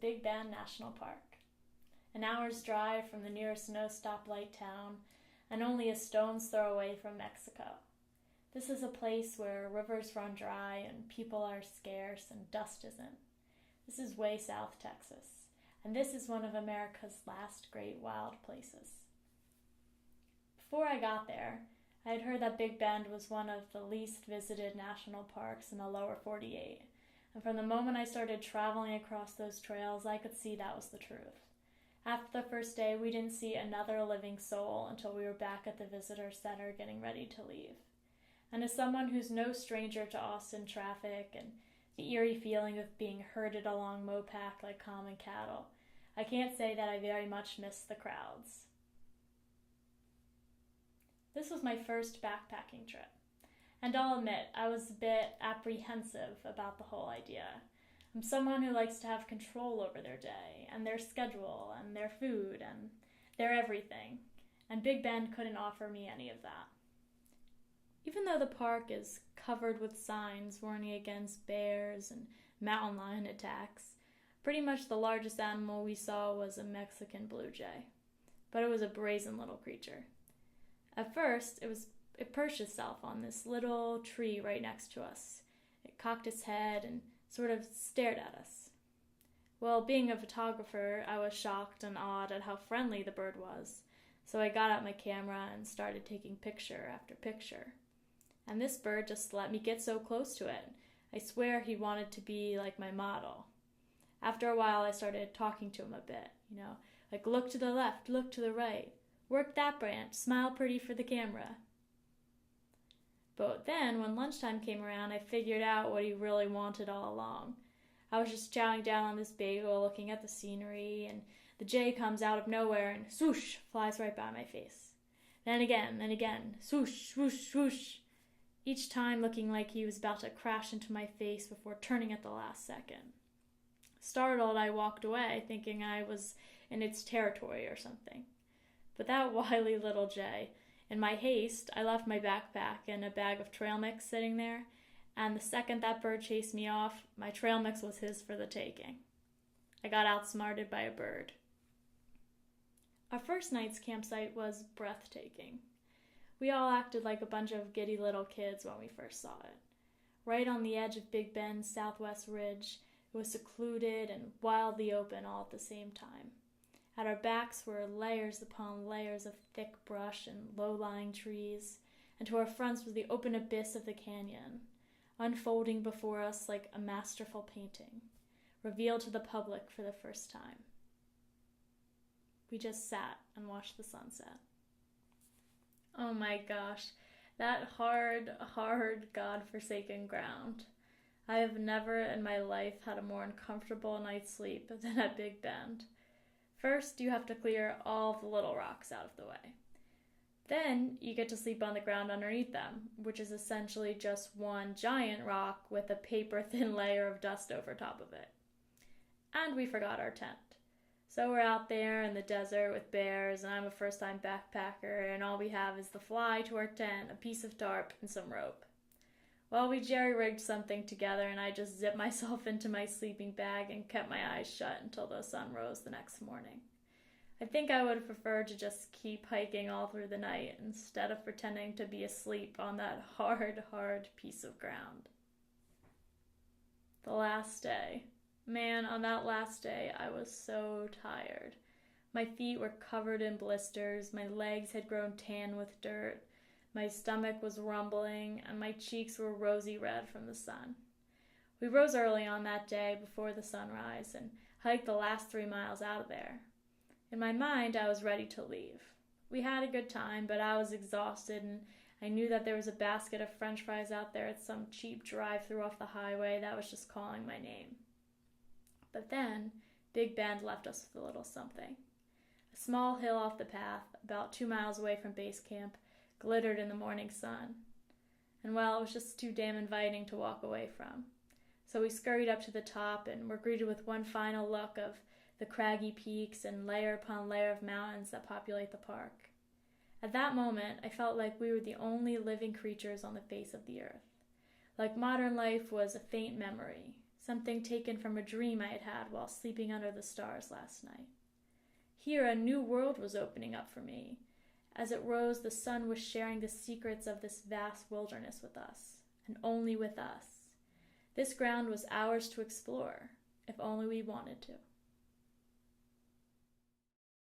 Big Bend National Park, an hour's drive from the nearest no stoplight town and only a stone's throw away from Mexico. This is a place where rivers run dry and people are scarce and dust isn't. This is way South Texas, and this is one of America's last great wild places. Before I got there, I had heard that Big Bend was one of the least visited national parks in the lower 48, and from the moment I started traveling across those trails, I could see that was the truth. After the first day, we didn't see another living soul until we were back at the visitor center getting ready to leave. And as someone who's no stranger to Austin traffic and the eerie feeling of being herded along Mopac like common cattle, I can't say that I very much missed the crowds. This was my first backpacking trip, and I'll admit I was a bit apprehensive about the whole idea. I'm someone who likes to have control over their day, and their schedule, and their food, and their everything, and Big Bend couldn't offer me any of that. Even though the park is covered with signs warning against bears and mountain lion attacks, pretty much the largest animal we saw was a Mexican blue jay, but it was a brazen little creature. At first, it perched itself on this little tree right next to us. It cocked its head and sort of stared at us. Well, being a photographer, I was shocked and awed at how friendly the bird was, so I got out my camera and started taking picture after picture. And this bird just let me get so close to it. I swear he wanted to be like my model. After a while, I started talking to him a bit, like look to the left, look to the right. Work that branch, smile pretty for the camera. But then, when lunchtime came around, I figured out what he really wanted all along. I was just chowing down on this bagel, looking at the scenery, and the jay comes out of nowhere and swoosh, flies right by my face. Then again, swoosh, swoosh, swoosh. Each time looking like he was about to crash into my face before turning at the last second. Startled, I walked away, thinking I was in its territory or something. But that wily little jay, in my haste, I left my backpack and a bag of trail mix sitting there, and the second that bird chased me off, my trail mix was his for the taking. I got outsmarted by a bird. Our first night's campsite was breathtaking. We all acted like a bunch of giddy little kids when we first saw it. Right on the edge of Big Bend's southwest ridge, it was secluded and wildly open all at the same time. At our backs were layers upon layers of thick brush and low-lying trees, and to our fronts was the open abyss of the canyon, unfolding before us like a masterful painting, revealed to the public for the first time. We just sat and watched the sunset. Oh my gosh, that hard, God-forsaken ground. I have never in my life had a more uncomfortable night's sleep than at Big Bend. First, you have to clear all the little rocks out of the way. Then, you get to sleep on the ground underneath them, which is essentially just one giant rock with a paper-thin layer of dust over top of it. And we forgot our tent. So we're out there in the desert with bears, and I'm a first-time backpacker, and all we have is the fly to our tent, a piece of tarp, and some rope. Well, we jerry-rigged something together, and I just zipped myself into my sleeping bag and kept my eyes shut until the sun rose the next morning. I think I would have preferred to just keep hiking all through the night instead of pretending to be asleep on that hard piece of ground. The last day. Man, on that last day, I was so tired. My feet were covered in blisters, my legs had grown tan with dirt, my stomach was rumbling, and my cheeks were rosy red from the sun. We rose early on that day before the sunrise and hiked the last 3 miles out of there. In my mind, I was ready to leave. We had a good time, but I was exhausted, and I knew that there was a basket of French fries out there at some cheap drive-thru off the highway that was just calling my name. But then, Big Bend left us with a little something. A small hill off the path, about 2 miles away from base camp, glittered in the morning sun. And well, it was just too damn inviting to walk away from. So we scurried up to the top and were greeted with one final look of the craggy peaks and layer upon layer of mountains that populate the park. At that moment, I felt like we were the only living creatures on the face of the earth. Like modern life was a faint memory, something taken from a dream I had had while sleeping under the stars last night. Here a new world was opening up for me. As it rose, the sun was sharing the secrets of this vast wilderness with us, and only with us. This ground was ours to explore, if only we wanted to.